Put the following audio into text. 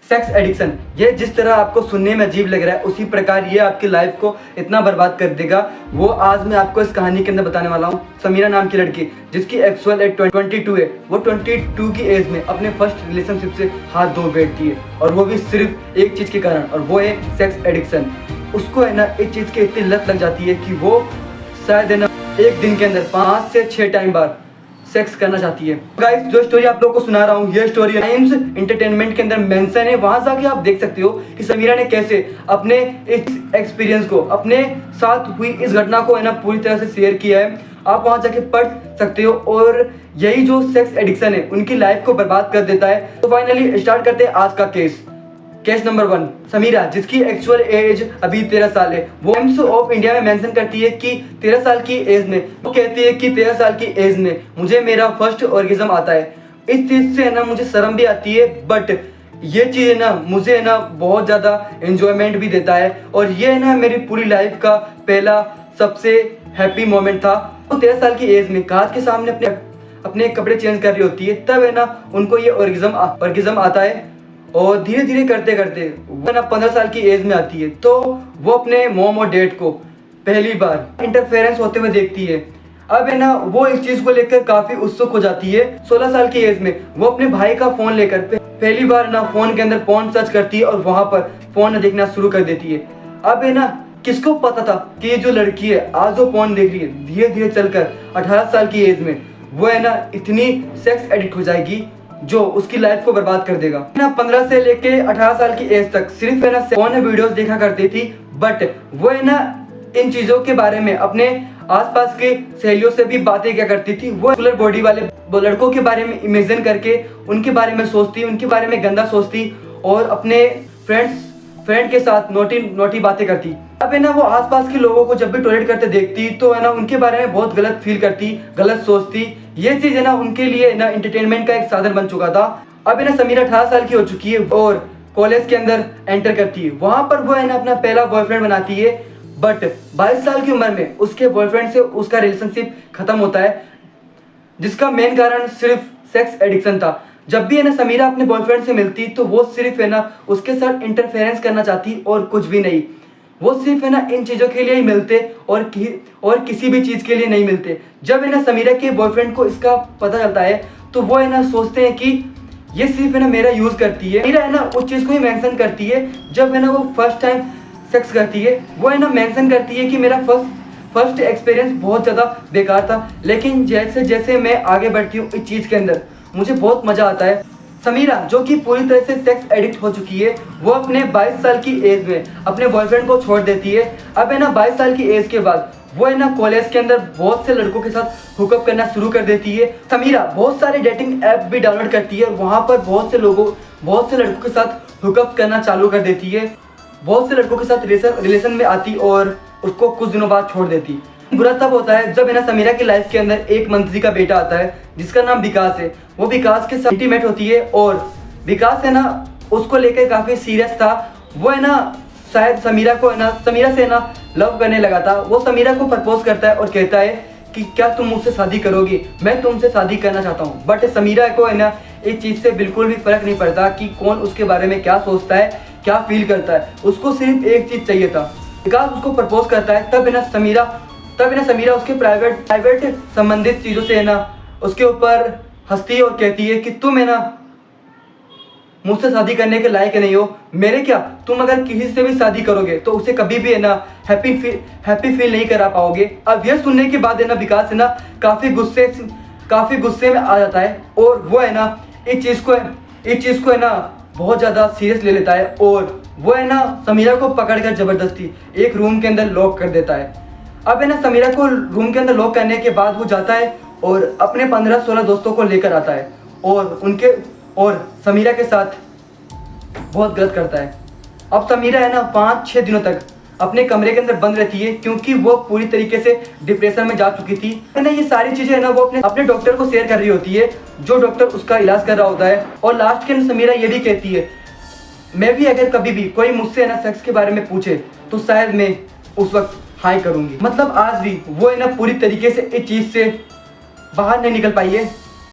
Sex addiction, ये जिस तरह आपको सुनने में अजीब लग रहा है उसी प्रकार ये आपकी लाइफ को इतना बर्बाद कर देगा। वो आज मैं आपको इस कहानी के अंदर बताने वाला हूँ। समीरा नाम की लड़की जिसकी एक्चुअल एज 22 है, वो 22 की एज में अपने फर्स्ट रिलेशनशिप से हाथ धो बैठती है, और वो भी सिर्फ एक चीज़ के कारण, और वो है सेक्स एडिक्शन। उसको है ना एक चीज़ की इतनी लत लग जाती है कि वो शायद है ना एक दिन के अंदर 5 से 6 टाइम बार सेक्स करना चाहती है। गाइस, जो स्टोरी आप लोगों को सुना रहा हूँ ये स्टोरी टाइम्स एंटरटेनमेंट के अंदर मेंशन है। वहां जाके आप देख सकते हो कि समीरा ने कैसे अपने इस एक्सपीरियंस को, अपने साथ हुई इस घटना को है ना पूरी तरह से शेयर किया है। आप वहां जाके पढ़ सकते हो, और यही जो सेक्स एडिक्शन है उनकी लाइफ को बर्बाद कर देता है। तो फाइनली स्टार्ट करते हैं आज का केस नंबर 1। समीरा जिसकी एक्चुअल एज अभी 13 साल है, वो टाइम्स ऑफ इंडिया में मेंशन करती है कि 13 साल की एज में, वो कहती है कि 13 साल की एज में मुझे मेरा फर्स्ट ऑर्गेज्म आता है। इस चीज़ से है ना मुझे शर्म भी आती है, बट ये चीज़ है ना मुझे है ना बहुत ज़्यादा एंजॉयमेंट भी देता है, और ये है ना मेरी पूरी लाइफ का पहला सबसे हैप्पी मोमेंट था। वो 13 साल की एज में कांच के सामने अपने कपड़े चेंज कर रही होती है, तब है ना उनको ये ऑर्गेज्म आता है, और धीरे धीरे करते करते वो ना 15 साल की एज में आती है। तो वो अपने मॉम और डैड को पहली बार इंटरफेरेंस होते हुए देखती है। अब है ना वो इस चीज को लेकर काफी उत्सुक हो जाती है। 16 साल की एज में वो अपने भाई का फोन लेकर पहली बार ना फोन के अंदर पोर्न सर्च करती है, और वहां पर फोन देखना शुरू कर देती है। अब है ना किसको पता था कि ये जो लड़की है आज वो पोर्न देख रही है, धीरे धीरे चलकर 18 साल की एज में वो है ना इतनी सेक्स एडिक्ट हो जाएगी जो उसकी लाइफ को बर्बाद कर देगा। ना 15 से लेके 18 साल की एज तक सिर्फ है ना फोन वीडियोस देखा करती थी, बट वो है ना इन चीजों के बारे में अपने आसपास के सहेलियों से भी बातें क्या करती थी। वो रेगुलर बॉडी वाले लड़कों के बारे में इमेजिन करके उनके बारे में सोचती, उनके बारे में गंदा सोचती, और अपने फ्रेंड के साथ नोटी बातें करती। अब है ना वो आसपास के लोगों को जब भी टॉयलेट करते देखती तो है ना उनके बारे में बहुत गलत फील करती, गलत सोचती। ये चीज है ना उनके लिए ना एंटरटेनमेंट का एक साधन बन चुका था। अब है ना समीरा 18 साल की हो चुकी है और कॉलेज के अंदर एंटर करती है। वहां पर वो है ना अपना पहला बॉयफ्रेंड बनाती है, बट 22 साल की उम्र में उसके बॉयफ्रेंड से उसका रिलेशनशिप खत्म होता है, जिसका मेन कारण सिर्फ सेक्स एडिक्शन था। जब भी है ना समीरा अपने बॉयफ्रेंड से मिलती तो वो सिर्फ है ना उसके साथ इंटरफेरेंस करना चाहती और कुछ भी नहीं। वो सिर्फ है ना इन चीज़ों के लिए ही मिलते और किसी भी चीज़ के लिए नहीं मिलते। जब है ना समीरा के बॉयफ्रेंड को इसका पता चलता है तो वो है ना सोचते हैं कि ये सिर्फ है ना मेरा यूज़ करती है। समीरा है ना उस चीज़ को ही मेंशन करती है जब है ना वो फर्स्ट टाइम सेक्स करती है। वो है ना मेंशन करती है कि मेरा फर्स्ट एक्सपीरियंस बहुत ज़्यादा बेकार था, लेकिन जैसे जैसे मैं आगे बढ़ती हूँ इस चीज़ के अंदर मुझे बहुत मज़ा आता है। समीरा जो कि पूरी तरह से सेक्स एडिक्ट हो चुकी है, वो अपने 22 साल की एज में अपने बॉयफ्रेंड को छोड़ देती है। अब है ना 22 साल की एज के बाद वो है ना कॉलेज के अंदर बहुत से लड़कों के साथ हुकअप करना शुरू कर देती है। समीरा बहुत सारे डेटिंग ऐप भी डाउनलोड करती है, वहाँ पर बहुत से लड़कों के साथ हुकअप करना चालू कर देती है। बहुत से लड़कों के साथ रिलेशन में आती और उसको कुछ दिनों बाद छोड़ देती। बुरा तब होता है जब है ना समीरा की लाइफ के अंदर एक मंत्री का बेटा आता है जिसका नाम विकास है। वो विकास के साथ इंटीमेट होती है और विकास है ना उसको लेकर काफ़ी सीरियस था। वो है ना शायद समीरा से है ना लव करने लगा था। वो समीरा को प्रपोज करता है और कहता है कि क्या तुम मुझसे शादी करोगी, मैं तुमसे शादी करना चाहता हूँ। बट समीरा को है ना इस चीज़ से बिल्कुल भी फर्क नहीं पड़ता कि कौन उसके बारे में क्या सोचता है, क्या फील करता है। उसको सिर्फ एक चीज़ चाहिए था। विकास उसको प्रपोज करता है, तब है ना समीरा उसके प्राइवेट संबंधित चीज़ों से है ना उसके ऊपर हंसती है और कहती है कि तुम है ना मुझसे शादी करने के लायक नहीं हो। मेरे क्या, तुम अगर किसी से भी शादी करोगे तो उसे कभी भी है ना हैप्पी फील नहीं करा पाओगे। अब यह सुनने के बाद है ना विकास है ना काफ़ी गुस्से में आ जाता है, और वो है ना इस चीज़ को है ना बहुत ज़्यादा सीरियस ले लेता है, और वो है ना समीरा को पकड़कर ज़बरदस्ती एक रूम के अंदर लॉक कर देता है। अब है ना समीरा को रूम के अंदर लॉक करने के बाद वो जाता है और अपने 15-16 दोस्तों को लेकर आता है और समीरा के साथ बहुत गलत करता है। अब समीरा है ना 5-6 दिनों तक अपने कमरे के अंदर बंद रहती है, क्योंकि वो पूरी तरीके से डिप्रेशन में जा चुकी थी। है ना ये सारी चीज़ें है ना वो अपने डॉक्टर को शेयर कर रही होती है, जो डॉक्टर उसका इलाज कर रहा होता है। और लास्ट के अंदर समीरा ये भी कहती है, मैं भी अगर कभी भी कोई मुझसे है ना सेक्स के बारे में पूछे तो शायद मैं उस वक्त हाई करूँगी। मतलब आज भी वो है ना पूरी तरीके से इस चीज़ से बाहर नहीं निकल पाई है।